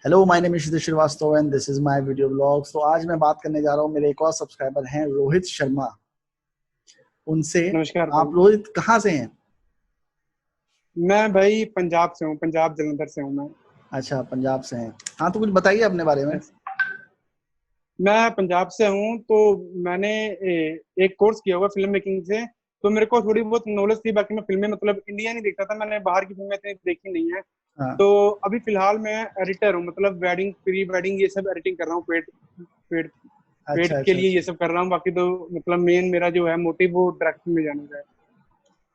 Hello, my name is Kshitij Shrivastava and this is my video blog. तो आज मैं बात करने जा रहा हूँ, मेरे एक और सब्सक्राइबर हैं रोहित शर्मा, उनसे। नमस्कार भाई। आप रोहित कहाँ से हैं? मैं भाई पंजाब से हूँ, पंजाब जलंधर से हूँ मैं। अच्छा, पंजाब से हैं। हाँ, तो कुछ बताइए अपने बारे में। Yes। मैं पंजाब से हूँ तो मैंने एक कोर्स किया हुआ फिल्म मेकिंग से। तो मेरे को थोड़ी बहुत नॉलेज थी, बाकी मैं फिल्में मतलब इंडिया नहीं देखता था, मैंने बाहर की फिल्में इतनी देखी नहीं है। हाँ। तो अभी फिलहाल मैं एडिटर हूँ, मतलब वेडिंग प्री वेडिंग ये सब एडिटिंग कर रहा हूँ। पेड पेड अच्छा पेड के अच्छा लिए ये अच्छा। सब कर रहा हूँ। बाकी तो मतलब मेन मेरा जो है मोटिव वो डायरेक्शन में जाने का है।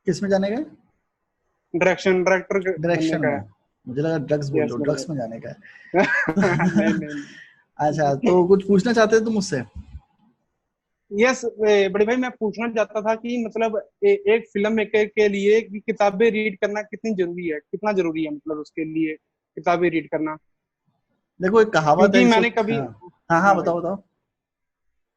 किस में जाने का? डायरेक्टर बनने डायरेक्शन का में? है। मुझे लगा ड्रग्स बोल यस रहे हो, ब्रदर। ड्रग्स में जाने का नहीं है। नहीं। अच्छा, तो कुछ पूछना चाहते हैं तुम मुझसे? यस। बड़े भाई मैं पूछना चाहता था कि मतलब एक फिल्म मेकर के लिए कि किताबें रीड करना कितनी जरूरी है, कितना जरूरी है मतलब उसके लिए किताबें रीड करना। देखो, एक कहावत है क्योंकि जिसको। मैंने कभी। हाँ हाँ हाँ, हाँ भाई। बताओ बताओ।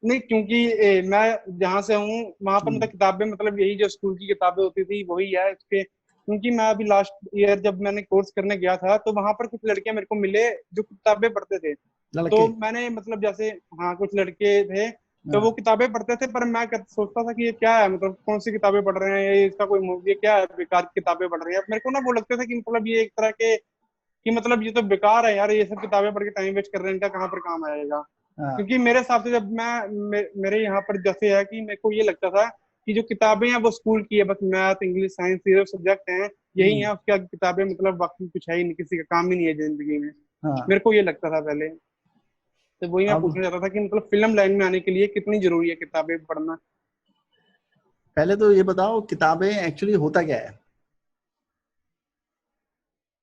नहीं, क्योंकि मैं जहाँ से हूँ वहां पर हम्म। मतलब किताबें मतलब यही जो स्कूल की किताबें होती थी वही है उसके। क्योंकि मैं अभी लास्ट ईयर जब मैंने कोर्स करने गया था तो वहां पर कुछ लड़कियां मेरे को मिले जो किताबें पढ़ते थे। तो लड़के। मैंने मतलब जैसे, हाँ कुछ लड़के थे। तो वो हाँ। किताबें पढ़ते थे, पर मैं सोचता था कि ये क्या है, मतलब कौन सी किताबें पढ़ रहे हैं, ये इसका कोई ये क्या है, बेकार की किताबें पढ़ रहे हैं। मेरे को ना वो लगता था कि मतलब ये एक तरह के कि मतलब ये तो बेकार है यार, ये सब किताबें पढ़ के टाइम वेस्ट कर रहे हैं, इनका कहाँ पर काम आएगा। हाँ। क्योंकि मेरे हिसाब से जब मेरे यहाँ पर जैसे है कि मेरे को ये लगता था कि जो किताबें हैं वो स्कूल की है, बस मैथ इंग्लिश साइंस ये सब्जेक्ट हैं, यही हम्म। है, उसके आगे किताबें मतलब बाकी कुछ है ही नहीं, किसी का काम ही नहीं है जिंदगी में। हाँ। मेरे को ये लगता था पहले। तो वही मैं अब पूछना चाहता था कि मतलब फिल्म लाइन में आने के लिए कितनी जरूरी है किताबें पढ़ना। पहले तो ये बताओ, किताबें एक्चुअली होता क्या है?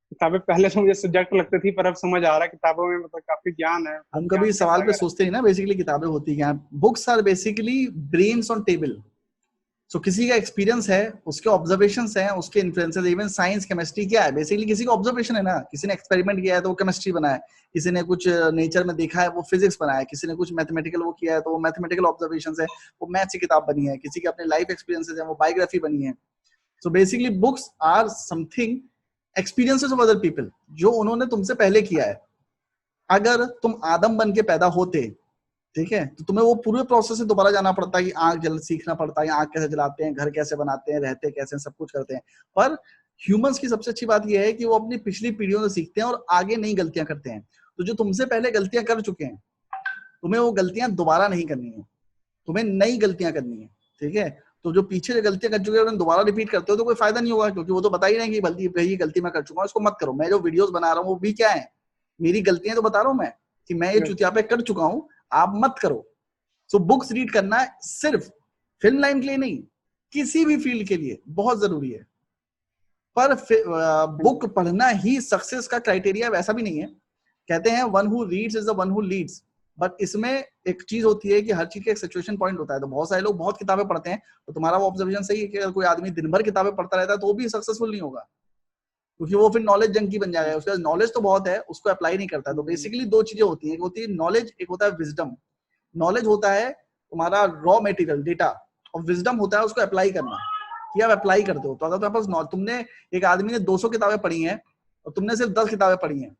किताबें पहले तो मुझे सब्जेक्ट लगती थी, पर अब समझ आ रहा है किताबों में मतलब काफी ज्ञान है, हम कभी ज्ञान इस के सवाल पे सागर है। सोचते नहीं ना, बेसिकली किताबें होती क्या हैं। Books are basically brains on table. So किसी का एक्सपीरियंस है, उसके ऑब्जर्वेशंस हैं, उसके इन्फ्लुएंसेस, इवन साइंस केमिस्ट्री क्या है, बेसिकली किसी का ऑब्जर्वेशन है ना। किसी ने एक्सपेरिमेंट किया है तो वो केमिस्ट्री बना है। किसी ने कुछ नेचर में देखा है, वो फिजिक्स बना है। किसी ने कुछ मैथमेटिकल वो किया है तो वो मैथमेटिकल ऑब्जर्वेशंस है, वो मैथ्स की किताब बनी है। किसी की अपने लाइफ एक्सपीरियंसेस है, वो बायोग्राफी बनी है। So basically books are something, experiences of other people, जो उन्होंने तुमसे पहले किया है। अगर तुम आदम बन के पैदा होते, ठीक है, तो तुम्हें वो पूरे प्रोसेस से दोबारा जाना पड़ता है कि आग जल सीखना पड़ता है, आग कैसे जलाते हैं, घर कैसे बनाते हैं, रहते कैसे हैं, सब कुछ करते हैं। पर ह्यूमंस की सबसे अच्छी बात यह है कि वो अपनी पिछली पीढ़ियों से सीखते हैं और आगे नई गलतियां करते हैं। तो जो तुमसे पहले गलतियां कर चुके हैं, तुम्हें वो गलतियां दोबारा नहीं करनी है, तुम्हें नई गलतियां करनी है। ठीक है। तो जो पीछे जो गलतियां कर चुके हैं उन्हें दोबारा रिपीट करते हो तो कोई फायदा नहीं होगा, क्योंकि वो तो बता ही रहे हैं कि ये गलती मैं कर चुका हूँ, इसको मत करो। मैं जो वीडियोस बना रहा हूँ वो भी क्या है, मेरी गलतियां तो बता रहा हूँ मैं, कि मैं ये यस। चुतिया पे कर चुका हूँ, आप मत करो। सो बुक्स रीड करना सिर्फ फिल्म लाइन के लिए नहीं, किसी भी फील्ड के लिए बहुत जरूरी है। पर बुक पढ़ना ही सक्सेस का क्राइटेरिया वैसा भी नहीं है। कहते हैं one who reads is the one who Leeds. But इसमें एक चीज होती है कि हर चीज का एक सिचुएशन पॉइंट होता है। तो बहुत सारे लोग बहुत किताबें पढ़ते हैं, तो तुम्हारा वो ऑब्जर्वेशन सही है कि अगर कोई आदमी दिन भर किताबें पढ़ता रहता है तो वो भी सक्सेसफुल नहीं होगा, क्योंकि वो फिर नॉलेज जंकी बन जाएगा। उसका नॉलेज तो बहुत है, उसको अप्लाई नहीं करता। तो बेसिकली दो चीजें होती हैं, एक होती है नॉलेज, एक होता है विजडम। नॉलेज होता है तुम्हारा रॉ मटेरियल डेटा, और विजडम होता है उसको अप्लाई करना, कि आप अप्लाई करते हो। तो अगर तुम्हारे पास तुमने, एक आदमी ने 200 किताबें पढ़ी हैं और तुमने सिर्फ 10 किताबें पढ़ी हैं,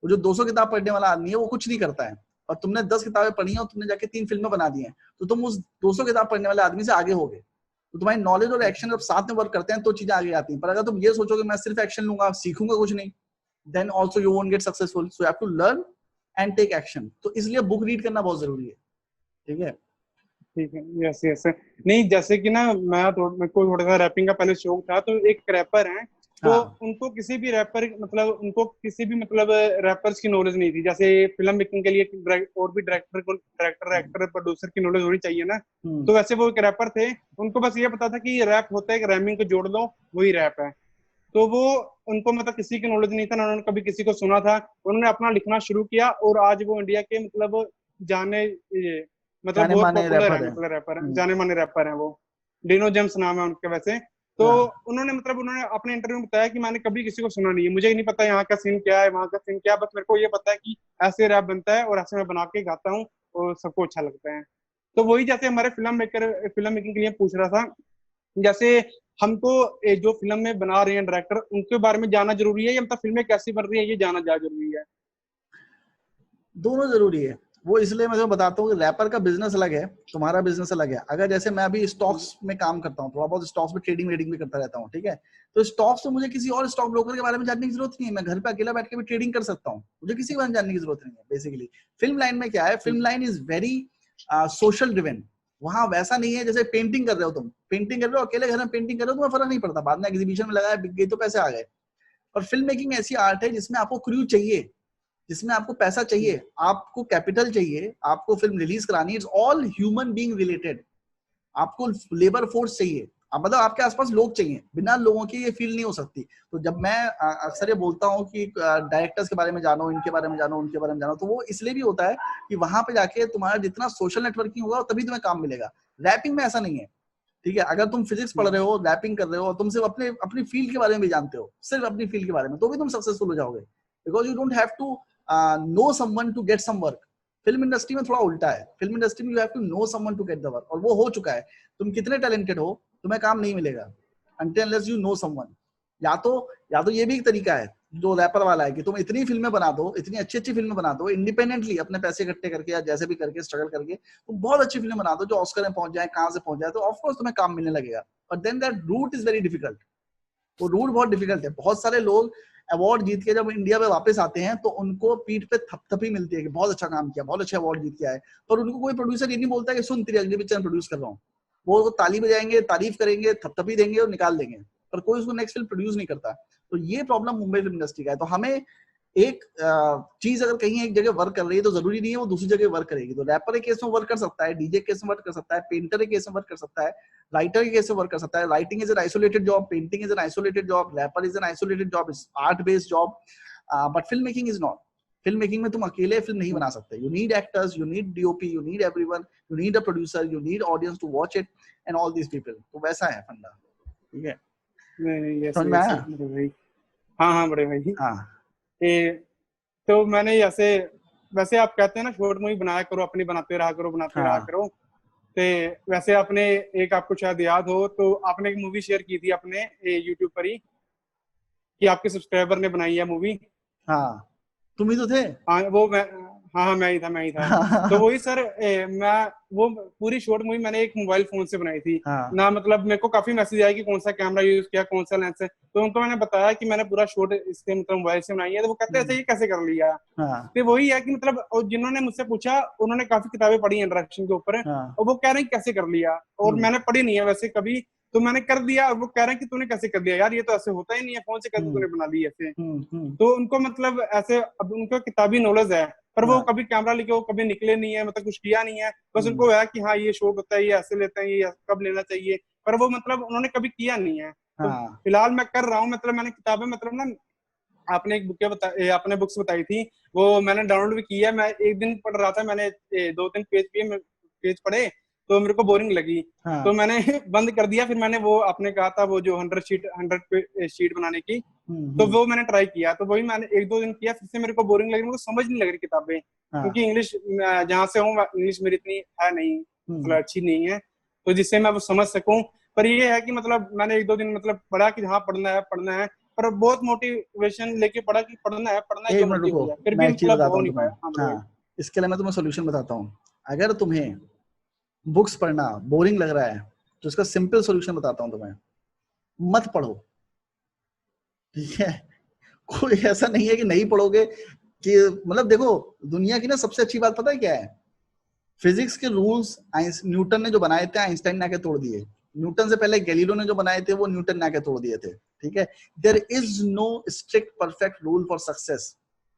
वो जो 200 किताब पढ़ने वाला आदमी है वो कुछ नहीं करता है, और तुमने 10 किताबें पढ़ी हैं और तुमने जाके 3 फिल्में बना दी हैं, तो तुम उस 200 किताब पढ़ने वाले आदमी से आगे हो गए। तो तुम्हारी नॉलेज और एक्शन जब साथ में वर्क करते हैं तो चीजें आगे आती हैं। पर अगर तुम ये सोचोगे मैं सिर्फ एक्शन लूंगा, सीखूंगा कुछ नहीं, then also you won't get successful. So you have to learn and take action. तो इसलिए बुक रीड करना बहुत जरूरी है। ठीक है। ठीक है। Yes yes. नहीं, जैसे कि ना मेरे को थोड़ा सा रैपिंग का पहले शौक था, तो एक रैपर हैं। तो हाँ। उनको किसी भी रैपर मतलब उनको किसी भी मतलब रैपर्स की नॉलेज नहीं थी। जैसे फिल्म मेकिंग के लिए और भी डायरेक्टर एक्टर प्रोड्यूसर की नॉलेज होनी चाहिए ना। हम्म। तो वैसे वो एक रैपर थे, उनको बस ये पता था कि रैप होता है, एक रैमिंग को जोड़ दो वही रैप है। तो वो उनको मतलब किसी की नॉलेज नहीं था ना, उन्होंने कभी किसी को सुना था। उन्होंने अपना लिखना शुरू किया और आज वो इंडिया के मतलब जाने ये मतलब जाने बहुत माने पॉपुलर है, रैपर है। मतलब रैपर है, जाने माने रैपर हैं वो। डिनो जेम्स नाम है उनके वैसे। तो हाँ। उन्होंने अपने इंटरव्यू में बताया कि मैंने कभी किसी को सुना नहीं है, मुझे ही नहीं पता यहाँ का सीन क्या है वहाँ का सीन क्या है, बस मेरे को ये पता है कि ऐसे रैप बनता है और ऐसे मैं बना के गाता हूँ और सबको अच्छा लगता है। तो वही जैसे हमारे फिल्म मेकिंग के लिए पूछ रहा था, जैसे हमको जो फिल्म में बना रहे हैं डायरेक्टर उनके बारे में जानना जरूरी है, या मतलब फिल्में कैसी बन रही है ये जानना ज्यादा जरूरी है। दोनों जरूरी है। वो इसलिए मैं तुम्हें बताता हूँ कि रैपर का बिजनेस अलग है, तुम्हारा बिजनेस अलग है। अगर जैसे मैं अभी स्टॉक्स में काम करता हूँ, थोड़ा बहुत स्टॉक्स में ट्रेडिंग वेडिंग भी करता रहता हूँ, ठीक है, तो स्टॉक्स में मुझे किसी और स्टॉक ब्रोकर के बारे में जानने की जरूरत नहीं है, मैं घर पे अकेला बैठ के भी ट्रेडिंग कर सकता हूँ, मुझे किसी के बारे में जानने की जरूरत नहीं है बेसिकली। फिल्म लाइन में क्या है, film line is very social driven. वहां वैसा नहीं है जैसे पेंटिंग कर रहे हो, तुम पेंटिंग कर रहे हो अकेले घर में पेंटिंग कर रहे हो, तुम्हें फर्क नहीं पड़ता, बाद में एग्जीबिशन में लगाया बिक गई तो पैसे आ गए। और फिल्म मेकिंग ऐसी आर्ट है जिसमें आपको क्रू चाहिए, जिसमें आपको पैसा चाहिए, आपको कैपिटल चाहिए, आपको फिल्म रिलीज करानी, it's all human being related. आपको लेबर फोर्स चाहिए, अब मतलब आपके आसपास लोग चाहिए, बिना लोगों के ये फील नहीं हो सकती। तो जब मैं अक्सर ये बोलता हूँ कि डायरेक्टर्स के बारे में जानो, इनके बारे में जानो, उनके बारे में जानो, तो वो इसलिए भी होता है कि वहां पे जाके तुम्हारा जितना सोशल नेटवर्किंग होगा तभी तुम्हें काम मिलेगा। रैपिंग में ऐसा नहीं है, ठीक है, अगर तुम फिजिक्स पढ़ रहे हो, रैपिंग कर रहे हो, तुम सिर्फ अपने अपनी फील्ड के बारे में भी जानते हो, सिर्फ अपनी फील्ड के बारे में, तो भी तुम सक्सेसफुल हो जाओगे, because you don't have to know someone to get some work. Film industry में थोड़ा उल्टा है, फिल्म इंडस्ट्री में you have to know someone to get the work, और वो हो चुका है। तुम कितने टैलेंटेड हो, तुम्हें काम नहीं मिलेगा until unless you know someone। या तो ये भी एक तरीका है जो रैपर वाला है कि तुम इतनी फिल्में बना दो, इतनी अच्छी अच्छी फिल्में बना दो इंडिपेंडेंटली, अपने पैसे इकट्ठे करके या जैसे भी करके स्ट्रगल करके तुम बहुत अच्छी फिल्में बना दो जो ऑस्कर में पहुंच जाए, कहां से पहुंच जाए, तो ऑफ कोर्स तुम्हें काम मिलने लगेगा। But then that route is very difficult, वो रूट बहुत डिफिकल्ट है। बहुत सारे लोग अवार्ड जीत के जब इंडिया में वापस आते हैं तो उनको पीठ पे थपथपी मिलती है कि बहुत अच्छा काम किया, बहुत अच्छा अवार्ड जीत के आए, पर उनको कोई प्रोड्यूसर ये नहीं बोलता कि सुन तेरी अगली पिक्चर प्रोड्यूस कर रहा हूँ। वो ताली बजाएंगे, तारीफ करेंगे, थपथपी देंगे और निकाल देंगे, पर कोई उसको नेक्स्ट फिल्म प्रोड्यूस नहीं करता। तो ये प्रॉब्लम मुंबई फिल्म इंडस्ट्री का है। तो हमें एक चीज अगर कहीं एक जगह वर्क कर रही है तो जरूरी नहीं है वो दूसरी जगह वर्क करेगी। तो रैपर के केस में वर्क कर सकता है, डीजे के केस में वर्क कर सकता है, पेंटर के केस में वर्क कर सकता है, राइटर के केस में वर्क कर सकता है। Writing is an isolated job, painting is an isolated job, rapper is an isolated job, is art based job, but film making is not. Film making में तुम अकेले फिल्म नहीं बना सकते, you need actors, you need DOP, you need everyone, you need a producer, you need audience to watch it and all these people. तो वैसा है फंडा, ठीक है, नहीं समझ ऐसे में ऐसे आया? बड़े भाई। हाँ हाँ बड़े भाई। हाँ तो मैंने ऐसे, वैसे आप कहते हैं ना शॉर्ट मूवी बनाया करो, अपनी बनाते रहा करो, बनाते रहा हाँ करो। तो वैसे आपने, एक आपको शायद याद हो तो आपने एक मूवी शेयर की थी अपने यूट्यूब पर ही, कि आपके सब्सक्राइबर ने बनाई है मूवी। हाँ, तुम ही तो थे। हाँ वो मैं, हाँ हाँ मैं ही था, मैं ही था। तो वही सर, मैं वो पूरी शॉर्ट मूवी मैंने एक मोबाइल फोन से बनाई थी हाँ ना। मतलब मेरे को काफी मैसेज आया कि कौन सा कैमरा यूज किया, कौन सा लेंस है, तो उनको मैंने बताया कि मैंने पूरा शॉट इससे मतलब मोबाइल से बनाई है। तो वो कहते हैं ऐसे ये कैसे कर लिया। हाँ तो वही है कि मतलब, और जिन्होंने मुझसे पूछा उन्होंने काफी किताबें पढ़ी हैं डायरेक्शन के ऊपर, हाँ और वो कह रहे हैं कैसे कर लिया, और मैंने पढ़ी नहीं है वैसे कभी, तो मैंने कर दिया। और वो कह रहे हैं कि तूने कैसे कर लिया यार, ये तो ऐसे होता ही नहीं है, फोन से कैसे हम्म तूने बना ली ऐसे। हम्म। तो उनको मतलब ऐसे, अब उनको किताबी नॉलेज है, पर वो हाँ कभी कैमरा लेके वो कभी निकले नहीं है, मतलब कुछ किया नहीं है। बस हम्म, उनको है कि हाँ ये शॉट होता है, ये ऐसे लेते हैं, ये कब लेना चाहिए, पर वो मतलब उन्होंने कभी किया नहीं है। तो हाँ फिलहाल मैं कर रहा हूँ, मतलब मैंने किताबें मतलब ना, आपने एक बुक आपने बुक्स बताई थी, वो मैंने डाउनलोड भी की है। मैं एक दिन पढ़ रहा था, मैंने 2-3 पेज पढ़े, तो मेरे को बोरिंग लगी, तो हाँ मैंने बंद कर दिया। फिर मैंने वो आपने कहा था वो जो 100 शीट बनाने की, तो हम्म। वो मैंने ट्राई किया। तो वही मैंने 1-2 दिन किया, फिर से मेरे को बोरिंग लगी, मेरे को समझ नहीं लग रही किताबें, हाँ क्योंकि इंग्लिश जहाँ से हूँ इंग्लिश मेरी इतनी है नहीं, मतलब हम्म अच्छी नहीं है, तो जिससे मैं वो समझ सकूं। पर ये है कि मतलब मैंने 1-2 दिन मतलब पढ़ा कि हाँ पढ़ना है पढ़ना है, पर बहुत मोटिवेशन लेके पढ़ा कि पढ़ना है एक जो मिनट मर्जी रुको, हो जाए, फिर मैं भी एक चीज मतलब बताता हो हूँ नहीं तुम्हें। पाया। हाँ बड़े भाई। हाँ, इसके लिए मैं तुम्हें सोल्यूशन बताता हूँ। अगर तुम्हें बुक्स पढ़ना बोरिंग लग रहा है तो इसका सिंपल सोल्यूशन बताता हूँ तुम्हें, मत पढ़ो, ठीक है। कोई ऐसा नहीं है कि नहीं पढ़ोगे, कि मतलब देखो, दुनिया की ना सबसे अच्छी बात पता है क्या है, फिजिक्स के रूल्स न्यूटन ने जो बनाए थे आइंस्टाइन ने आके तोड़ दिए। न्यूटन से पहले गैलीलियो ने जो बनाए थे वो न्यूटन ने आके तोड़ दिए थे, ठीक है। There is no strict perfect rule for success.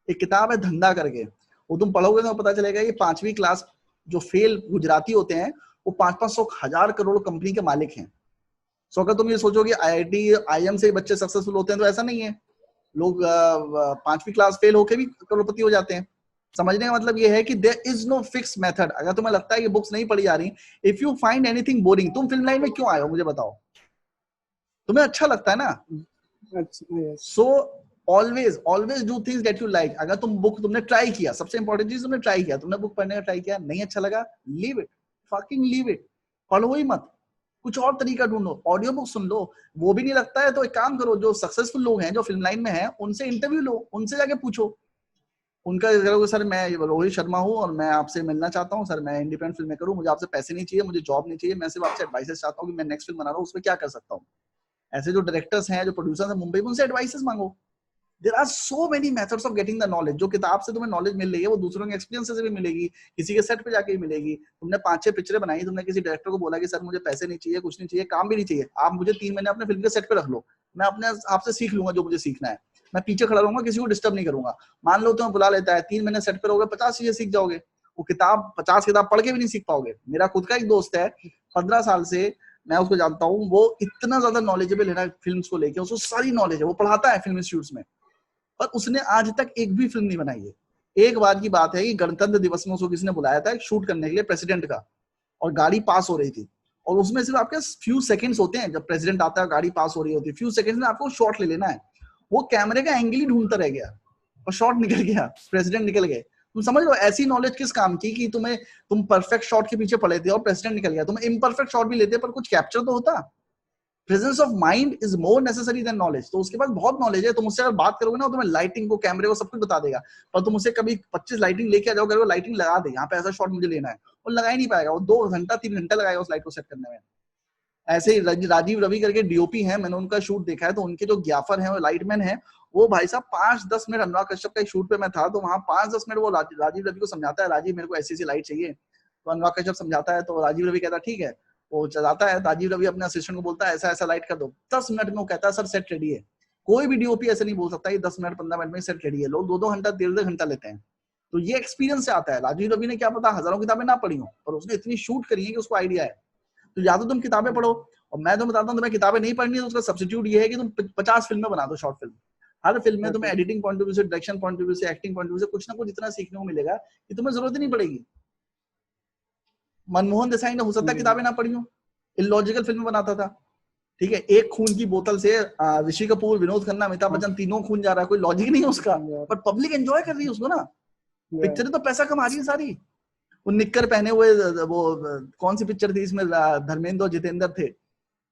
एक किताब है धंधा करके, वो तुम पढ़ोगे तो पता चलेगा ये 5वीं क्लास जो फेल गुजराती होते हैं वो 500-500 करोड़ कंपनी के मालिक हैं। सो अगर तुम ये सोचो कि आईआईटी आईएम से बच्चे सक्सेसफुल होते हैं तो ऐसा नहीं है। लोग 5वीं क्लास फेल होके भी करोड़पति हो जाते हैं। समझने का मतलब ये है कि there is no fix method. अगर तुम्हें लगता है कि बुक्स नहीं पढ़ी जा रही, if you find anything boring, तुम फिल्म लाइन में क्यों आए हो मुझे बताओ, तुम्हें अच्छा लगता है ना। अच्छा yes. So always always do things that you like. अगर तुमने ट्राई किया, सबसे इंपॉर्टेंट चीज तुमने ट्राई किया, तुमने बुक पढ़ने का ट्राई किया, नहीं अच्छा लगा, leave it, fucking leave it, पढ़ो ही मत, कुछ और तरीका ढूंढो, ऑडियो बुक सुन लो। वो भी नहीं लगता है तो एक काम करो, जो सक्सेसफुल लोग हैं जो फिल्म लाइन में हैं उनसे इंटरव्यू लो, उनसे जाके पूछो, उनका करोगे सर मैं रोहित शर्मा हूँ और मैं आपसे मिलना चाहता हूँ सर, मैं इंडिपेंडेंट फिल्में करूँ, मुझे आपसे पैसे नहीं चाहिए, मुझे जॉब नहीं चाहिए, मैं सिर्फ आपसे एडवाइसेस चाहता हूँ कि मैं नेक्स्ट फिल्म बना रहा हूँ उसमें क्या कर सकता हूँ। ऐसे जो डायरेक्टर्स हैं, जो प्रोड्यूसर्स हैं मुंबई में, उनसे एडवाइसेस मांगो। There are so many methods of getting the knowledge. जो किताब से तुम्हें नॉलेज मिल रही है वो दूसरों के एक्सपीरियंस से भी मिलेगी, किसी के सेट पे जाके ही मिलेगी। तुमने 5-6 पिक्चरें बनाई, तुमने किसी डायरेक्टर को बोला कि सर मुझे पैसे नहीं चाहिए, कुछ नहीं चाहिए, काम भी नहीं चाहिए, आप मुझे 3 महीने अपने फिल्म के सेट पे रख लो, मैं अपने आपसे सीख लूंगा जो मुझे सीखना है, मैं पीछे खड़ा रहूंगा, किसी को डिस्टर्ब नहीं करूंगा। मान लो तुम्हें बुला लेता है, 3 महीने सेट पे रहोगे, 50 चीजें सीख जाओगे। वो किताब 50 किताब पढ़ के भी नहीं सीख पाओगे। मेरा खुद का एक दोस्त है, 15 साल से मैं उसको जानता हूँ, वो इतना ज्यादा नॉलेजेबल है ना फिल्म्स को लेके, उसको सारी नॉलेज है, वो पढ़ाता है फिल्म इंस्टीट्यूट्स में, पर उसने आज तक एक भी फिल्म नहीं बनाई है। एक बार की बात है कि गणतंत्र दिवस में उसको किसी ने बुलाया था शूट करने के लिए प्रेसिडेंट का, और गाड़ी पास हो रही थी, और उसमें सिर्फ आपके फ्यू सेकंड्स होते हैं, जब प्रेसिडेंट आता है गाड़ी पास हो रही होती है, फ्यू सेकंड्स में आपको शॉट ले लेना है। वो कैमरे का एंगल ही ढूंढता रह गया और शॉट निकल गया, प्रेसिडेंट निकल गए। तुम समझ लो ऐसी नॉलेज किस काम की कि तुम परफेक्ट शॉट के पीछे पड़े थे और प्रेसिडेंट निकल गया। तुम इम्परफेक्ट शॉट भी लेते पर कुछ कैप्चर तो होता। Presence of mind is more necessary than knowledge. तो उसके पास बहुत नॉलेज है, तुम उससे अगर बात करोगे ना तुम्हें लाइटिंग को, कैमरे को, सब कुछ बता देगा, पर तुम उसे कभी 25 लाइटिंग लेके आ जाओ, वो लाइटिंग लगा दे, यहाँ पे ऐसा शॉट मुझे लेना है, वो लगा ही नहीं पाएगा। वो 2 घंटा 3 घंटा लगाएगा उस लाइट को सेट करने में। ऐसे ही राजीव रवि करके डीओपी है, मैंने उनका शूट देखा है, तो उनके जो ग्याफर है, लाइटमैन है, वो भाई साहब 5-10 मिनट, अनुराग कश्यप का एक शूट पे मैं था, तो वहां 5-10 मिनट वो राजीव रवि को समझाता है, राजीव मेरे को ऐसी ऐसी लाइट चाहिए, तो अनुराग कश्यप समझाता है, तो राजीव रवि कहता है ठीक है, वो चलाता है, राजीव रवि अपने असिस्टेंट को बोलता है ऐसा ऐसा लाइट कर दो, 10 मिनट में वो कहता है सर सेट रेडी है। कोई भी डीओपी ऐसे नहीं बोल सकता कि 10 मिनट 15 मिनट में सेट रेडी है, लोग 2-2 घंटा 1.5 घंटा लेते हैं। तो ये एक्सपीरियंस से आता है। राजीव रवि ने क्या पता हजारों किताबें ना पढ़ी हो, पर उसने इतनी शूट करी है कि उसको आइडिया है। तो या तो तुम किताबें पढ़ो, और मैं तो बताता हूँ तुम्हें किताबें नहीं पढ़नी है तो उसका सब्स्टिट्यूट ये है कि तुम 50 फिल्में बना दो, शॉर्ट फिल्म। हर फिल्म में तुम्हें एडिटिंग पॉइंट ऑफ व्यू से, डायरेक्शन पॉइंट ऑफ व्यू से, एक्टिंग पॉइंट ऑफ व्यू से कुछ ना कुछ इतना सीखने को मिलेगा कि तुम्हें जरूरत ही नहीं पड़ेगी। मनमोहन देसाई ने हो सकता है किताबें ना पढ़ी हो, इलॉजिकल फिल्म बनाता था, ठीक है, एक खून की बोतल से ऋषि कपूर, विनोद खन्ना, अमिताभ बच्चन तीनों खून जा रहा है, कोई लॉजिक नहीं है उसका, पर पब्लिक एंजॉय कर रही है उसको ना। पिक्चरें तो पैसा कमा रही है सारी। वो निक्कर पहने हुए, वो कौन सी पिक्चर थी इसमें धर्मेंद्र और जितेंद्र थे,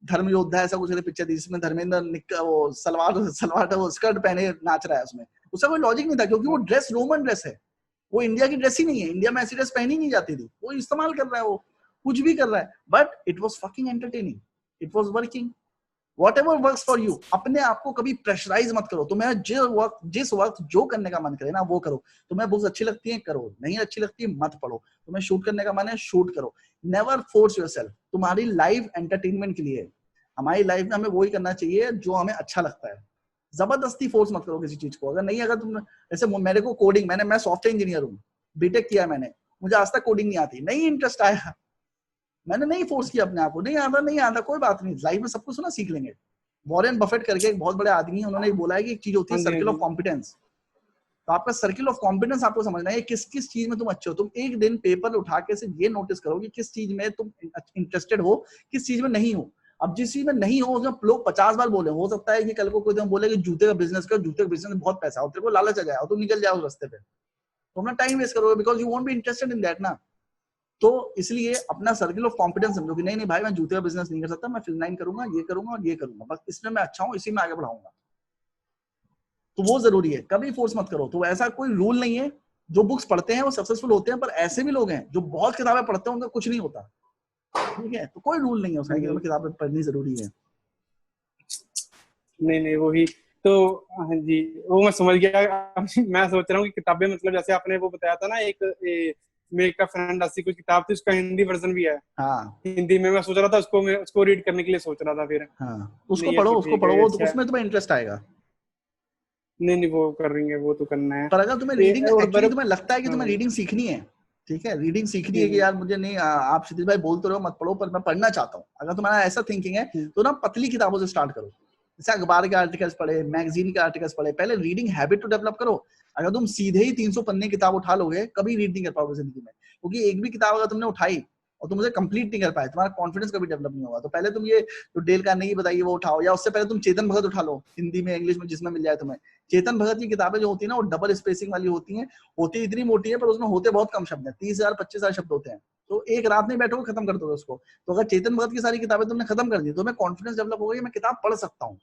धर्म योद्धा ऐसा कुछ पिक्चर थी, जिसमें धर्मेंद्र निक्कर वो सलवार वो स्कर्ट पहने नाच रहा है, उसमें उसका कोई लॉजिक नहीं था, क्योंकि वो ड्रेस रोमन ड्रेस है, वो इंडिया की ड्रेस ही नहीं है, इंडिया में ऐसी ड्रेस पहनी नहीं जाती थी, वो इस्तेमाल कर रहा है, वो कुछ भी कर रहा है, but it was fucking entertaining, it was working. Whatever works for you। अपने आप को कभी प्रेशराइज मत करो, तुम्हें जिस वक्त जो करने का मन करे ना वो करो। तुम्हें बुक्स अच्छी लगती है करो, नहीं अच्छी लगती है मत पढ़ो। तुम्हें शूट करने का मन है शूट करो, नेवर फोर्स योरसेल्फ। तुम्हारी लाइफ एंटरटेनमेंट के लिए है, हमारी लाइफ में हमें वही करना चाहिए जो हमें अच्छा लगता है। जबरदस्ती फोर्स मत करो किसी चीज को। अगर तुम जैसे मेरे को कोडिंग, मैं सॉफ्टवेयर इंजीनियर हूँ, बीटेक किया मैंने, मुझे आज तक कोडिंग नहीं आती, नहीं इंटरेस्ट आया, मैंने नहीं फोर्स किया अपने आप को, नहीं आता कोई बात नहीं, लाइफ में सब कुछ ना सीख लेंगे। वॉरेन बफेट करके एक बहुत बड़े आदमी है, उन्होंने बोला है कि एक चीज होती है सर्किल ऑफ कॉम्पिटेंस। तो आपका सर्किल ऑफ कॉम्पिटेंस आपको समझना है, किस किस चीज में तुम अच्छे हो। तुम एक दिन पेपर उठा के सिर्फ ये नोटिस करो कि किस चीज में तुम इंटरेस्टेड हो, किस चीज में नहीं हो। अब जिस चीज में नहीं हो उसमें लोग 50 बार बोले, हो सकता है कि कल को कोई तुम बोले कि जूते का बिजनेस कर, जूते का बिजनेस में बहुत पैसा हो, तेरे को लालच आ जाए और तुम निकल जाओ उस रास्ते पे, तो अपना टाइम वेस्ट करोगे, because you won't be interested in that ना। तो इसलिए अपना सर्किल ऑफ कॉम्पिटेंस समझो कि नहीं भाई मैं जूते का बिजनेस नहीं कर सकता, मैं फिल्म लाइन करूंगा, ये करूंगा और ये करूंगा, बस इसमें मैं अच्छा हूं, इसी में आगे बढ़ाऊंगा। तो वो जरूरी है, कभी फोर्स मत करो। तो ऐसा कोई रूल नहीं है, जो बुक्स पढ़ते हैं वो सक्सेसफुल होते हैं, पर ऐसे भी लोग हैं जो बहुत किताबें पढ़ते हैं उनका कुछ नहीं होता, ठीक है। तो कोई रूल नहीं है उसका कि हमें किताबें पढ़नी जरूरी है। नहीं वही तो, हाँ जी वो मैं समझ गया। मैं सोच रहा हूँ कि किताबें मतलब जैसे आपने वो बताया था ना, एक मेरे का फ्रेंड ऐसी कुछ किताब थी, उसका हिंदी वर्जन भी है। हाँ हिंदी में मैं सोच रहा था उसको रीड करने के लिए सोच रहा था फिर। हाँ उसको पढ़ो, अच्छा। उसमें तुम्हें इंटरेस्ट आएगा। नहीं वो कर रही है, वो तो करना है। पर अगर तुम्हें रीडिंग एक्चुअली तुम्हें लगता है कि हाँ तुम्हें रीडिंग सीखनी है, ठीक है, रीडिंग सीखनी है कि यार मुझे नहीं, आप क्षितिज भाई बोलते रहो मत पढ़ो, पर मैं पढ़ना चाहता हूँ, अगर तुम्हारा ऐसा थिंकिंग है तो ना पतली किताबों से स्टार्ट करो। जैसे अखबार के आर्टिकल्स पढ़े, मैगजीन के आर्टिकल्स पढ़े, पहले रीडिंग हैबिट तो डेवलप करो। अगर तुम सीधे ही 300 पन्ने किताब उठा लोगे, कभी रीड नहीं कर पाओगे जिंदगी में, क्योंकि एक भी किताब अगर तुमने उठाई और तुम उसे कंप्लीट नहीं कर पाए, तुम्हारा कॉन्फिडेंस कभी डेवलप नहीं होगा। तो पहले तुम ये जो डेल कार्नेगी बताइए वो उठाओ, या उससे पहले तुम चेतन भगत उठा लो, हिंदी में इंग्लिश में जिसमें मिल जाए तुम्हें। चेतन भगत की किताबें जो होती है ना वो डबल स्पेसिंग वाली होती हैं, होती इतनी मोटी है पर उसमें होते बहुत कम शब्द हैं, 30,000-25,000 शब्द होते हैं, तो एक रात में बैठोगे खत्म कर दोगे उसको। तो अगर चेतन भगत की सारी किताबें तुमने खत्म कर दी तो मैं कॉन्फिडेंस डेवलप होगा, मैं किताब पढ़ सकता हूँ।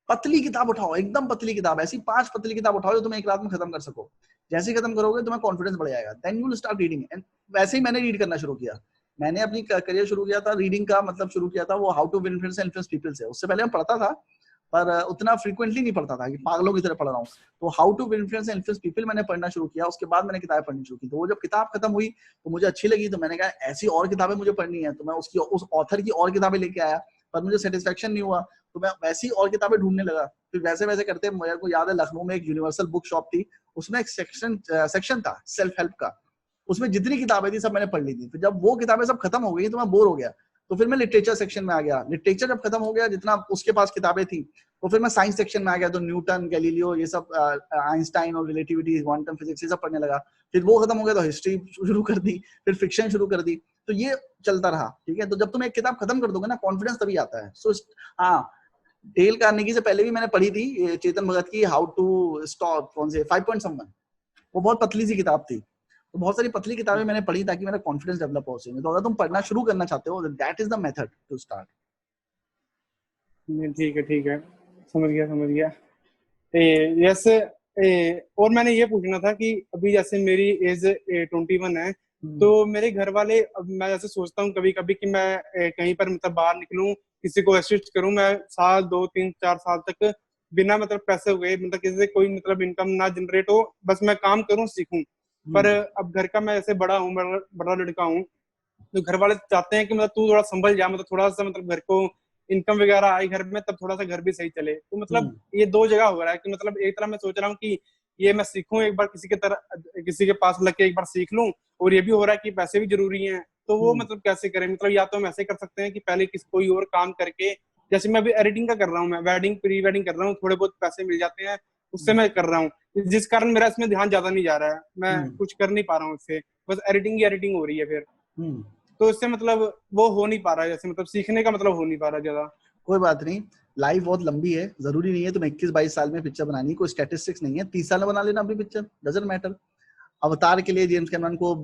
पतली किताब उठाओ, एकदम पतली किताब, ऐसी 5 पतली किताब उठाओ जो तुम एक रात में खत्म कर सको। जैसे ही खत्म करोगे तुम्हें कॉन्फिडेंस बढ़ जाएगा, then you will start reading. एंड वैसे ही मैंने रीड करना शुरू किया। मैंने अपनी करियर शुरू किया था रीडिंग का, मतलब शुरू किया था वो how to win friends and influence people से। उससे पहले मैं पढ़ता था पर उतना फ्रीक्वेंटली नहीं पढ़ता था कि पागलों की तरह पढ़ रहा हूँ। तो how to win friends and influence people मैंने पढ़ना शुरू किया। उसके बाद मैंने किताबें पढ़नी शुरू की। तो वो जब किताब खत्म हुई तो मुझे अच्छी लगी, तो मैंने कहा ऐसी और किताबें मुझे पढ़नी है। तो मैं उसकी उस ऑथर की और किताबें लेके आया, पर मुझे सेटिस्फेक्शन नहीं हुआ, तो मैं वैसी और किताबें ढूंढने लगा। फिर वैसे वैसे करते मेरे को याद है लखनऊ में एक यूनिवर्सल बुक शॉप थी, उसमें एक सेक्शन था सेल्फ हेल्प का। उसमें जितनी किताबें थी सब मैंने पढ़ ली थी। फिर जब वो किताबें सब खत्म हो गई तो मैं बोर हो गया, तो फिर मैं लिटरेचर सेक्शन में आ गया। लिटरेचर जब खत्म हो गया जितना उसके पास किताबें थी, तो फिर मैं साइंस सेक्शन में आ गया। तो न्यूटन, गैलीलियो, ये सब, आइंस्टाइन और रिलेटिविटी, क्वांटम फिजिक्स, ये सब पढ़ने लगा। फिर वो खत्म हो गया तो हिस्ट्री शुरू कर दी, फिर फिक्शन शुरू कर दी। तो ये चलता रहा, ठीक है। तो जब तुम एक किताब खत्म कर दोगे ना, कॉन्फिडेंस तभी आता है। सो हाँ, डेल कार्नेगी से पहले भी मैंने पढ़ी थी चेतन भगत की हाउ टू स्टॉप, कौन से 5 पॉइंट समवन। वो बहुत पतली सी किताब थी। तो बहुत सारी पतली किताबें मैंने पढ़ी ताकि मेरा कॉन्फिडेंस डेवलप हो सके। तो अगर तुम पढ़ना शुरू करना चाहते हो, that is the method to start. ठीक है, ठीक है, समझ गया, समझ गया। जैसे और मैंने ये पूछना था कि अभी जैसे मेरी एज 21 है, तो मेरे घर वाले, अब मैं जैसे सोचता हूँ कभी कभी कि मैं कहीं पर मतलब बाहर निकलूं, किसी को असिस्ट करूं, मैं साल 2 3 4 साल तक बिना मतलब पैसे हुए, मतलब किसी से कोई मतलब इनकम ना जनरेट हो, बस मैं काम करूं, सीखूं। पर अब घर का मैं जैसे बड़ा हूँ, बड़ा लड़का हूँ, तो घर वाले चाहते हैं कि मतलब तू थोड़ा संभल जा, मतलब थोड़ा सा मतलब घर को इनकम वगैरह आए घर में, तब थोड़ा सा घर भी सही चले। तो मतलब ये दो जगह हो रहा है कि मतलब एक तरह मैं सोच रहा हूँ कि ये मैं सीखूं एक बार, किसी के तरह किसी के पास लग के एक बार सीख लूं, और ये भी हो रहा है कि पैसे भी जरूरी हैं। तो वो मतलब कैसे करें? मतलब या तो हम ऐसे कर सकते हैं कि पहले कोई और काम करके, जैसे मैं अभी एडिटिंग का कर रहा हूँ, मैं वेडिंग प्री वेडिंग कर रहा हूँ, थोड़े बहुत पैसे मिल जाते हैं, उससे मैं कर रहा हूँ, जिस कारण मेरा इसमें ध्यान ज्यादा नहीं जा रहा है, मैं कुछ कर नहीं पा रहा हूँ इससे, बस एडिटिंग ही एडिटिंग हो रही है फिर। तो इससे मतलब वो हो नहीं पा रहा है, जैसे मतलब सीखने का मतलब हो नहीं पा रहा ज्यादा। कोई बात नहीं, लाइफ बहुत लंबी है, जरूरी नहीं है तुम 21-22 साल में पिक्चर बनानी, कोई स्टैटिस्टिक्स नहीं है। 30 साल में बना लेना अपनी पिक्चर, डजंट मैटर। अवतार के लिए जेम्स कैमरन को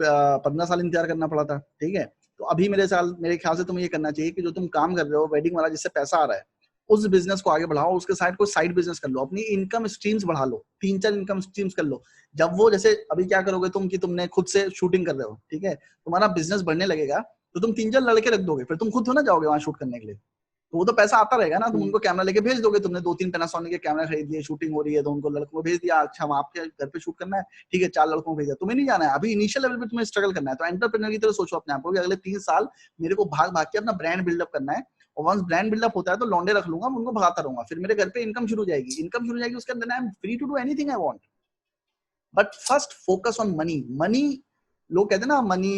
15 साल इंतजार करना पड़ा था, ठीक है। तो अभी मेरे ख्याल से तुम्हें ये करना चाहिए कि जो तुम काम कर रहे हो वेडिंग वाला, जिससे पैसा आ रहा है, उस बिजनेस को आगे बढ़ाओ, उसके साइड कोई साइड बिजनेस कर लो, अपनी इनकम स्ट्रीम्स बढ़ा लो, 3-4 इनकम स्ट्रीम्स कर लो। जब वो, जैसे अभी क्या करोगे तुम कि तुमने खुद से शूटिंग कर रहे हो, ठीक है, तुम्हारा बिजनेस बढ़ने लगेगा, तो तुम 3-4 लड़के रख दोगे, फिर तुम खुद हो ना जाओगे वहां शूट करने के लिए, तो वो तो पैसा आता रहेगा ना। तुम उनको कैमरा लेके भेज दोगे, तुमने 2-3 पैनासोनिक के कैमरा खरीद लिए, शूटिंग हो रही है, तो उनको लड़कों को भेज दिया, अच्छा हम आपके घर पे शूट करना है, ठीक है, 4 लड़कों को भेजा। तुम्हें नहीं जाना है, अभी इनिशियल लेवल पे तुम्हें स्ट्रगल करना है। तो एंटरप्रेन्योर की तरह सोचो अपने आप को कि अगले 3 साल मेरे को भाग भाग के अपना ब्रांड बिल्डअप करना है, और वंस ब्रांड बिल्डअप होता है तो लौंडे रख लूंगा, उनको भगाता रहूंगा, फिर मेरे घर पे इनकम शुरू हो जाएगी, उसके अंदर I am free to do anything I want. But first focus on money. Money, लोग कहते हैं ना मनी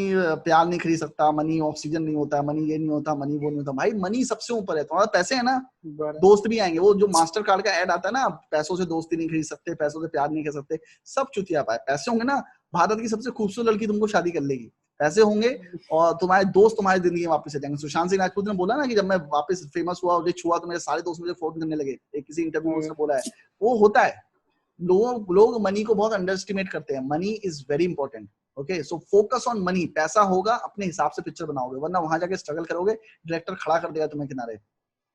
प्यार नहीं खरीद सकता, मनी ऑक्सीजन नहीं होता, मनी ये नहीं होता, मनी वो नहीं होता। भाई मनी सबसे ऊपर है। तुम्हारे पैसे है ना, दोस्त भी आएंगे। वो जो मास्टर कार्ड का ऐड आता है ना, पैसों से दोस्ती नहीं खरीद सकते, पैसों से प्यार नहीं कर सकते, सब चुतिया पाए। पैसे होंगे ना, भारत की सबसे खूबसूरत लड़की तुमको शादी कर लेगी, पैसे होंगे, और तुम्हारे दोस्त तुम्हारी जिंदगी में वापस आ जाएंगे। सुशांत सिंह राजपूत ने बोला ना कि जब मैं वापस फेमस हुआ और छुआ तो मेरे सारे दोस्त मुझे फोन करने लगे, एक किसी इंटरव्यू में उसने बोला है। वो होता है, लोग मनी को बहुत अंडर एस्टिमेट करते हैं। Money is very important, okay. So focus on money. पैसा होगा, अपने हिसाब से पिक्चर बनाओगे, वरना वहां जाके स्ट्रगल करोगे, डायरेक्टर खड़ा कर देगा तुम्हें किनारे।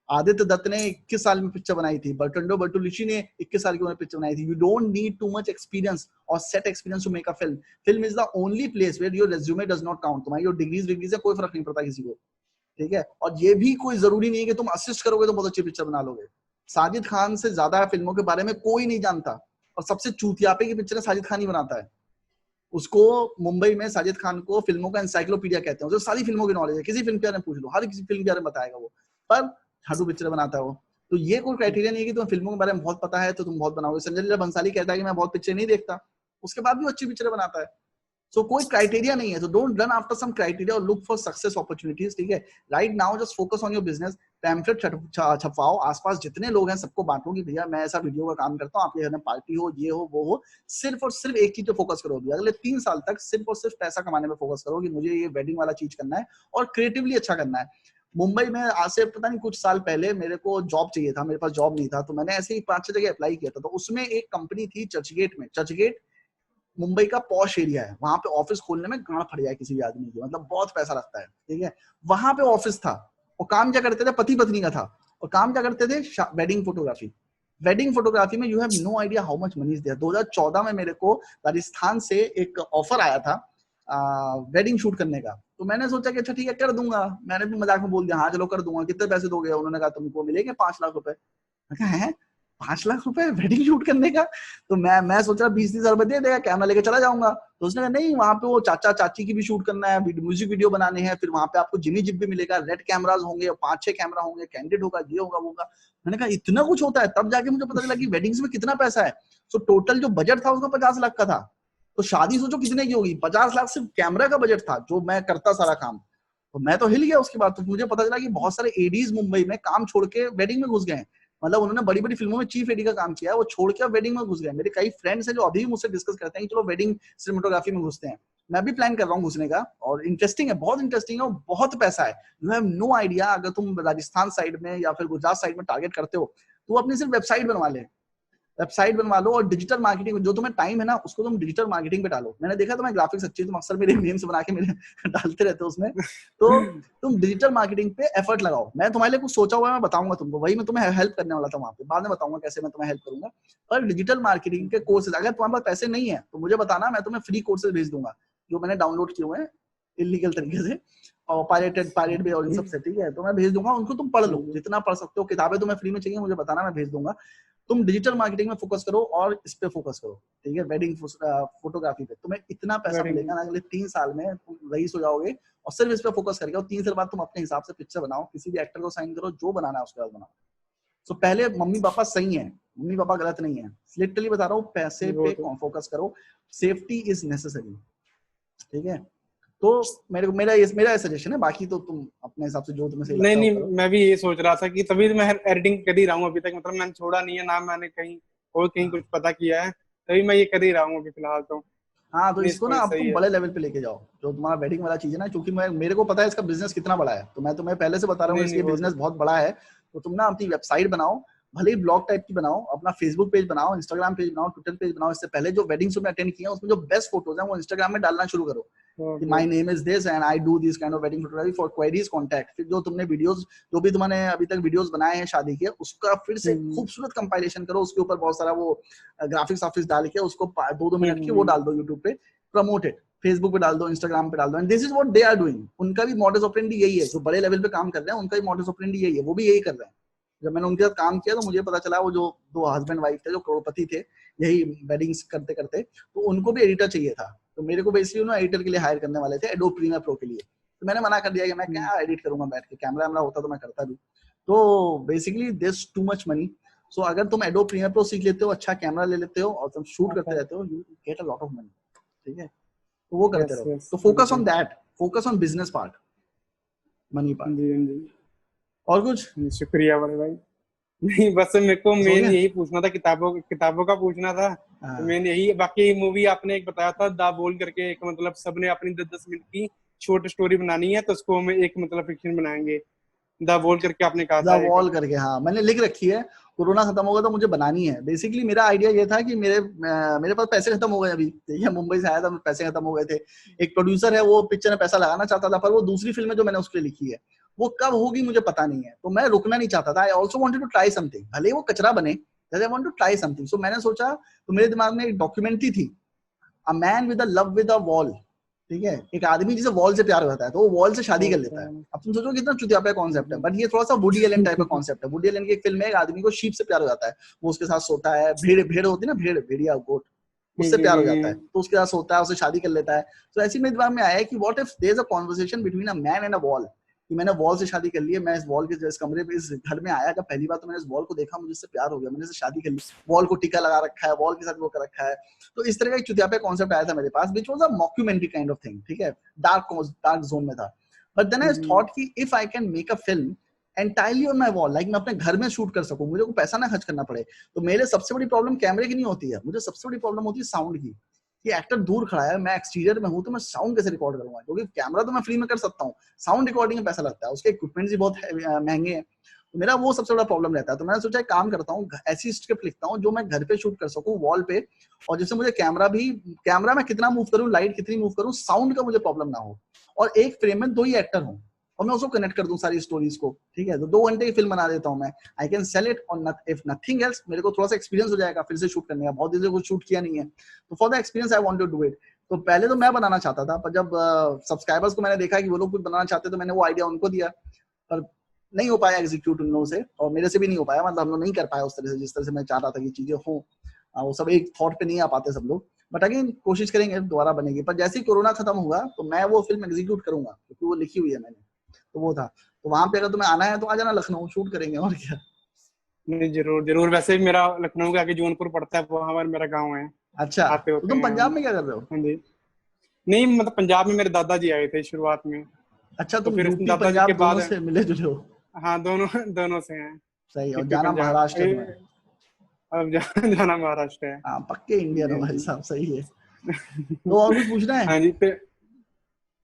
आदित्य दत्त ने 21 साल में पिक्चर बनाई थी, बर्टंडो बर्टोलुची ने 21 साल की उम्र पिक्चर बनाई थी। You don't need too much experience और set experience to make a film. Film is the only place where your resume does not count. तुम्हारी योर डिग्रीज से कोई फर्क नहीं पड़ता किसी को, ठीक है। और ये भी कोई जरूरी नहीं है कि तुम असिस्ट करोगे तो बहुत अच्छी पिक्चर बना लोगे। साजिद खान से ज्यादा फिल्मों के बारे में कोई नहीं जानता, और सबसे चूतियापे की पिक्चर साजिद खान ही बनाता है। उसको मुंबई में साजिद खान को फिल्मों का एनसाइक्लोपीडिया कहते हैं, उसे सारी फिल्मों की नॉलेज है, किसी फिल्म के बारे में पूछ लो, हर किसी फिल्म के बारे में बताएगा वो। पर झाड़ू पिक्चर बनाता है वो। तो ये कोई क्राइटेरिया नहीं है कि तुम्हें फिल्मों के बारे में बहुत पता है तो तुम बहुत बनाओगे। संजय लीला भंसाली कहता है कि मैं बहुत पिक्चर नहीं देखता, उसके बाद भी अच्छी पिक्चर बनाता है। सो कोई क्राइटेरिया नहीं है। So don't run after some criteria और लुक फॉर सक्सेस अपॉर्चुनिटीज, ठीक है। Right now just focus on your business. Pamphlet छपवाओ, आसपास जितने लोग हैं सबको बांटो कि भैया मैं ऐसा वीडियो का काम करता हूँ, आपके घर में पार्टी हो, ये हो वो हो। सिर्फ और सिर्फ एक चीज पे फोकस करो। अगले 3 साल तक सिर्फ और सिर्फ पैसा कमाने में फोकस करो कि मुझे ये वेडिंग वाला चीज करना है और क्रिएटिवली अच्छा करना है। मुंबई में आज से पता नहीं कुछ साल पहले मेरे को जॉब चाहिए था, मेरे पास जॉब नहीं था, तो मैंने ऐसे ही 5-6 जगह अप्लाई किया था। तो उसमें एक कंपनी थी चर्चगेट में। चर्चगेट मुंबई का पॉश एरिया है, वहां पे ऑफिस खोलने में गांड फट जाए किसी भी आदमी की, मतलब बहुत पैसा लगता है, ठीक है। वहां पे ऑफिस था, और काम क्या करते थे, पति पत्नी का था, और काम क्या करते थे, वेडिंग फोटोग्राफी। वेडिंग फोटोग्राफी में you have no idea how much money is there. 2014 में मेरे को राजस्थान से एक ऑफर आया था वेडिंग शूट करने का, तो मैंने सोचा कि अच्छा ठीक है कर दूंगा। मैंने भी मजाक में बोल दिया हाँ चलो कर दूंगा, कितने पैसे दोगे? उन्होंने कहा तुमको मिलेंगे 5 लाख रुपए। मैं कहा है 5 लाख रुपए वेडिंग शूट करने का? तो मैं सोच रहा 20-30 हजार रुपए दे देगा, कैमरा लेके चला जाऊंगा। तो उसने कहा नहीं, वहां पे वो चाचा चाची की भी शूट करना है, म्यूजिक वीडियो बनाने हैं, फिर वहां पे आपको जिमी जिप भी मिलेगा, रेड कैमराज होंगे, 5-6 कैमरा होंगे, कैंडिड होगा, ये होगा वो होगा। मैंने कहा इतना कुछ होता है? तब जाके मुझे पता चला कि वेडिंग्स में कितना पैसा है। सो टोटल जो बजट था उसका 50 लाख का था। तो शादी सोचो कितने की होगी, 50 लाख सिर्फ कैमरा का बजट था जो मैं करता सारा काम। तो मैं तो हिल गया उसके बाद। तो मुझे पता चला कि बहुत सारे एडीज मुंबई में काम छोड़ के वेडिंग में घुस गए हैं। मतलब उन्होंने बड़ी बड़ी फिल्मों में चीफ एडी का काम किया है, वो छोड़ के वेडिंग में घुस गए। मेरे कई फ्रेंड्स हैं जो अभी भी मुझसे डिस्कस करते हैं कि चलो वेडिंग सिनेमेटोग्राफी में घुसते हैं। मैं भी प्लान कर रहा हूँ घुसने का, और इंटरेस्टिंग है, बहुत इंटरेस्टिंग है, और बहुत पैसा है। You have no idea. अगर तुम राजस्थान साइड में या फिर गुजरात साइड में टारगेट करते हो तो अपनी सिर्फ वेबसाइट बनवा ले, वेबसाइट बनवा लो, और डिजिटल मार्केटिंग जो तुम्हें टाइम है ना उसको तुम डिजिटल मार्केटिंग पे डालो। मैंने देखा तुम्हें ग्राफिक्स अच्छी है, तुम अक्सर मेरे मीम्स बना के मेरे डालते रहते हो उसमें, तो तुम डिजिटल मार्केटिंग पे एफर्ट लगाओ। मैं तुम्हारे लिए कुछ सोचा हुआ है, मैं बताऊंगा तुमको, वही मैं तुम्हें हेल्प करने वाला था वहां पे, बाद में बताऊंगा कैसे मैं तुम्हें हेल्प करूंगा। पर डिजिटल मार्केटिंग के कोर्सेज अगर तुम्हारे पास पैसे नहीं है तो मुझे बताना, मैं तुम्हें फ्री कोर्सेज भेज दूंगा जो मैंने डाउनलोड किए हुए हैं इलीगल तरीके से, और पायरेट भी और इन सब से, ठीक है? तो मैं भेज दूंगा उनको, तुम पढ़ लो जितना पढ़ सकते हो। किताबें तुम्हें फ्री में चाहिए मुझे बताना, मैं भेज दूंगा। तुम डिजिटल मार्केटिंग में फोकस करो और इस पे फोकस करो, ठीक है? वेडिंग फोटोग्राफी पे तुम्हें इतना पैसा मिलेगा ना, अगले 3 साल में तुम रईस हो जाओगे, और सिर्फ इस पे फोकस करके, और 3 साल बाद तुम अपने हिसाब से पिक्चर बनाओ, किसी भी एक्टर को साइन करो, जो बनाना है उसके बाद बनाओ। सो पहले मम्मी पापा सही है, मम्मी पापा गलत नहीं है, लिटरली बता रहा हूँ, पैसे पे फोकस करो, सेफ्टी इज नेसेसरी, ठीक है? तो मेरा सजेशन है, बाकी तो तुम अपने हिसाब से जो तुम्हें सही लगता है नहीं, मैं भी ये सोच रहा था कि तभी तो मैं एडिटिंग कर ही रहा हूँ अभी तक। मतलब मैंने छोड़ा नहीं है ना, मैंने कहीं और कहीं कुछ पता किया है, तभी मैं ये कर ही रहा हूँ अभी फिलहाल तो। हाँ, तो इसको ना अब सही तुम है। बड़े लेवल पे लेके जाओ, जो तुम्हारा वेडिंग वाला चीज है ना, क्योंकि मेरे को पता है इसका बिजनेस कितना बड़ा है, तो मैं तुम्हें पहले से बता रहा हूँ नहीं नहीं, इसके वो बिजनेस तो बहुत बड़ा है। तो तुम ना अपनी वेबसाइट बनाओ, भले ही ब्लॉग टाइप की बनाओ, अपना फेसबुक पेज बनाओ, इंस्टाग्राम पेज बनाओ, ट्विटर पेज बनाओ। इससे पहले जो वेडिंग्स में अटेंड किया उसमें जो बेस्ट फोटोज हैं वो इंस्टाग्राम में डालना शुरू करो कि my name is this and I do this kind of wedding photography for queries contact. फिर जो तुमने वीडियोस, जो भी तुमने अभी तक वीडियोस बनाए हैं शादी के, उसका फिर से खूबसूरत कंपाइलेशन करो, उसके ऊपर बहुत सारा वो ग्राफिक्स ऑफिस डाल के उसको 2-2 मिनट की वो डाल दो यूट्यूब पे, प्रमोट इट, फेसबुक पे डाल दो, इंस्टाग्राम पे डाल दो, and this is what they are doing. उनका भी मॉडस ऑपरेंडी यही है, जो बड़े लेवल पे काम कर रहे हैं उनका भी मॉडस ऑपरेंडी यही है, वो भी यही कर रहे हैं। जब मैंने उनके साथ काम किया तो मुझे पता चला, वो जो 2 हस्बैंड वाइफ थे जो करोड़पति थे यही वेडिंग्स करते करते, तो उनको भी एडिटर चाहिए था। तो मेरे को बेसिकली उन्होंने एडिटर के लिए हायर करने वाले थे, एडोब प्रीमियर प्रो के लिए। तो मैंने मना कर दिया कि मैं क्या एडिट करूंगा बैठ के, कैमरा वैमरा होता तो मैं करता भी। तो basically this too much money. So अगर तुम एडोब प्रीमियर प्रो सीख लेते हो, अच्छा कैमरा ले लेते हो और तुम शूट करते रहते हो, you get a lot of money, ठीक है? तो वो करते रहो। तो focus on that, focus on business part, money part. जी और कुछ? शुक्रिया बड़े भाई। नहीं, बस मेरे को हो मेन गया? यही पूछना था, किताबों का पूछना था। तो मेन यही, बाकी मूवी आपने एक बताया था दा बोल करके, एक मतलब सबने अपनी 10-10 मिनट की शॉर्ट स्टोरी बनानी है, तो उसको हम एक मतलब फिक्शन बनाएंगे, दा बोल करके आपने कहा द था एक। वॉल करके, हाँ मैंने लिख रखी है। कोरोना खत्म होगा तो मुझे बनानी है। बेसिकली मेरा आइडिया ये था कि मेरे पास पैसे खत्म हो गए अभी, ठीक है? मुंबई से आया था, पैसे खत्म हो गए थे। एक प्रोड्यूसर है, वो पिक्चर में पैसा लगाना चाहता था, पर वो दूसरी फिल्म है जो मैंने उसके लिए लिखी है, वो कब होगी मुझे पता नहीं है। तो मैं रुकना नहीं चाहता था। I also wanted to try something, भले वो कचरा बने, I want to try something. So मैंने सोचा, तो मेरे दिमाग में एक डॉक्यूमेंट्री थी, a man with a love with a wall, ठीक है? एक आदमी जिसे वॉल से प्यार होता है तो वो वॉल से शादी कर लेता है। अब तुम सोचो कितना चुतियापा कॉन्सेप्ट है, बट ये थोड़ा सा वुडी एलन टाइप का कॉन्सेप्ट है। वुडी एलन की एक फिल्म में एक आदमी को शीप से प्यार हो जाता है, वो उसके साथ सोता है, भेड़ भेड़ होती है ना, भेड़िया गोट, उससे प्यार हो जाता है, तो उसके साथ सोता है, उससे शादी कर लेता है। तो ऐसे मेरे दिमाग में आया कि what if there is a conversation between a man and a wall, कि मैंने वॉल से शादी कर ली है, मैं इस वॉल के इस कमरे में, इस घर में आया जब पहली बार, तो मैंने इस वॉल को देखा, मुझे इससे प्यार हो गया, मैंने इससे शादी कर ली, वॉल को टिका लगा रखा है, वॉल के साथ वो कर रखा है। तो इस तरह का एक चुतियापा कॉन्सेप्ट आया था मेरे पास, which was a mockumentary kind of thing, ठीक है? डार्क जोन में था। बट देन आई थॉट कि if I can make a film entirely on my wall, like मैं अपने घर में शूट कर सकूं, मुझे को पैसा ना खर्च करना पड़े। तो मेरे सबसे बड़ी प्रॉब्लम कैमरे की नहीं होती है, मुझे सबसे बड़ी प्रॉब्लम होती है साउंड की, कि एक्टर दूर खड़ा है, मैं एक्सटीरियर में हूं, तो मैं साउंड कैसे रिकॉर्ड करूंगा? क्योंकि कैमरा तो मैं फ्री में कर सकता हूँ, साउंड रिकॉर्डिंग में पैसा लगता है, उसके इक्विपमेंट्स भी बहुत महंगे हैं। तो मेरा वो सबसे बड़ा प्रॉब्लम रहता है। तो मैंने सोचा एक काम करता हूँ, ऐसी स्क्रिप्ट लिखता हूँ जो मैं घर पे शूट कर सकूँ वॉल पे, और जिससे मुझे कैमरा में कितना मूव करूँ, लाइट कितनी मूव करूँ, साउंड का मुझे प्रॉब्लम ना हो, और एक फ्रेम में 2 ही एक्टर हों, और मैं उसको कनेक्ट कर दूं सारी स्टोरीज को, ठीक है, तो 2 घंटे की फिल्म बना देता हूं मैं, आई कैन सेल इट और इफ नथिंग एल्स, मेरे को थोड़ा सा एक्सपीरियंस हो जाएगा फिर से शूट करने का, बहुत दिन से कुछ शूट किया नहीं है, तो for the experience I want to do it. तो पहले तो मैं बनाना चाहता था, पर जब सब्सक्राइबर्स को मैंने देखा कि वो लोग कुछ बनाना चाहते, तो मैंने वो आइडिया उनको दिया, पर नहीं हो पाया एग्जीक्यूट उन लोगों से, और मेरे से भी नहीं हो पाया, मतलब हम लोग नहीं कर पाया उस तरह से जिस तरह से मैं चाह रहा था कि चीजें हो, वो सब एक थॉट पे नहीं आ पाते सब लोग, बट अगेन कोशिश करेंगे दोबारा बनेगी। पर जैसे ही कोरोना खत्म हुआ तो मैं वो फिल्म एग्जीक्यूट करूंगा, क्योंकि वो लिखी हुई है मैंने, तो वो था। तो वहां पे अगर तुम्हें आना है तो आ जाना लखनऊ, शूट करेंगे, और क्या। नहीं, जरूर जरूर। वैसे भी मेरा लखनऊ के आगे जौनपुर पड़ता है, वहां पर मेरा गाँव है, अच्छा, आते तो होते तुम हैं पंजाब हम। में क्या कर रहे हो? हाँ जी। नहीं, मतलब पंजाब में मेरे दादाजी आए थे शुरुआत में, अच्छा, तो तुम फिर यूपी दादाजी के पंजाब दोनों बाद, से मिले जुले हो। हाँ दोनों दोनों से हैं। सही है, और यूपी जाना पंजाब महाराष्ट्र है तुम्हें। अब जाना महाराष्ट्र है। हाँ, पक्के इंडियन जी हो हाँ भाई जी। साहब, सही है। तो और कुछ पूछना है? हाँ जी। तो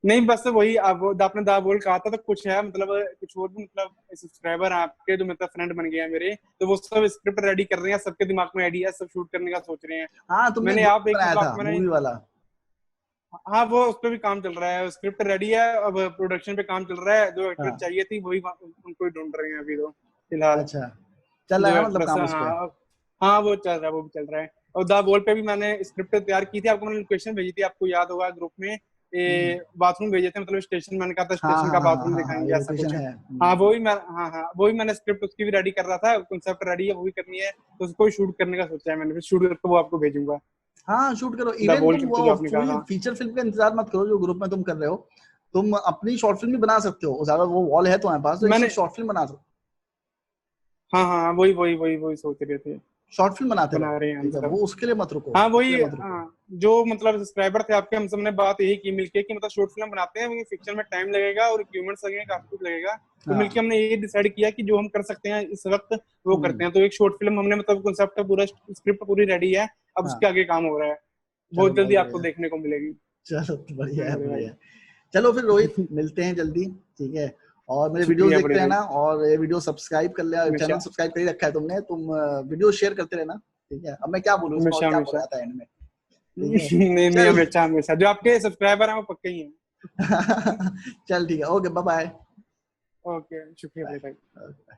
नहीं, बस वही आप आपने दा बोल कहा था, तो कुछ है मतलब, कुछ और भी मतलब सब्सक्राइबर आपके जो मतलब फ्रेंड बन गए हैं मेरे, तो वो सब स्क्रिप्ट रेडी कर रहे हैं, सबके दिमाग में आइडिया, सब शूट करने का सोच रहे हैं। हाँ, तुमने मैंने ग्रुप आप एक बनाया मतलब था आपको मैंने, मूवी वाला। हाँ वो उस पर भी काम चल रहा है, स्क्रिप्ट रेडी है, अब प्रोडक्शन पे काम चल रहा है, जो एक्टर हाँ, चाहिए थी वही उनको ही ढूंढ रहे हैं अभी तो फिलहाल। अच्छा, चल रहा जो है मतलब एक्ट्रेस काम है, उस पे। हाँ। हाँ वो चल रहा है, वो भी चल रहा है। और द वॉल पे भी मैंने स्क्रिप्ट तैयार की थी, आपको मैंने लोकेशन भेजी थी, आपको याद होगा ग्रुप में, हम्म, बाथरूम भेजे थे, मतलब स्टेशन, मैंने कहा था हाँ स्टेशन हाँ का हाँ हाँ बाथरूम हाँ हाँ, दिखाएंगे ये ऐसा लोकेशन कुछ। है। हाँ वही मैं, हाँ हाँ वही मैंने स्क्रिप्ट उसकी भी रेडी कर रहा था, कॉन्सेप्ट रेडी है, वो भी करनी है, तो उसको भी शूट करने का सोचा है मैंने, फिर शूट करके वो आपको भेजूंगा। हाँ, शूट करो। द इवन वॉल तुम करके जो वो आपने कहा, पूरी हाँ। फीचर फिल्म का इंतजार मत करो जो ग्रुप में तुम कर रहे हो, तुम अपनी शॉर्ट फिल्म भी बना सकते हो, ज्यादा वो वॉल है तुम्हारे पास, तो एक मैंने, शॉर्ट फिल्म बना सकते, हाँ हाँ हाँ, वही सोच रहे थे। शॉर्ट फिल्म बनाते रहो, बना रहे हैं हम ठीक है, वो सब। उसके लिए मत रुको, हाँ उसके वही, लिए मत रुको। हाँ जो मतलब सब्सक्राइबर थे आपके, हम सबने बात यही की मिलके कि मतलब शॉर्ट फिल्म बनाते हैं, फिक्चर में टाइम लगेगा और इक्विपमेंट्स लगेंगे, काफी कुछ लगेगा, तो मिलके हाँ, हमने ये डिसाइड किया कि जो हम कर सकते हैं इस वक्त वो करते हम्म, हैं। तो एक शॉर्ट फिल्म हमने मतलब कॉन्सेप्ट पूरा, स्क्रिप्ट पूरी रेडी है, अब उसके हाँ, आगे काम हो रहा है, चलो बहुत बहुत जल्दी आपको बढ़िया। देखने को मिलेगी। चलो बढ़िया हाँ है, मेरे बढ़िया भाई। है। चलो फिर रोहित, मिलते हैं जल्दी, ठीक है, और मेरे वीडियोस शुक्रिया देखते बड़े भाई। रहना, और ये वीडियो सब्सक्राइब कर लेना, चैनल हमेशा सब्सक्राइब कर ही रखा है तुमने, तुम वीडियो शेयर करते रहना, ठीक है। अब मैं क्या बोलूँ इसमें, और हमेशा क्या बोला हमेशा। जाता है एंड में, ठीक है। नहीं नहीं, चल हमेशा हमेशा, जो आपके सब्सक्राइबर हैं वो पक्के ही हैं। चल ठीक है, ओके, बाय ओके, शुक्रिया बड़े भाई। बाय।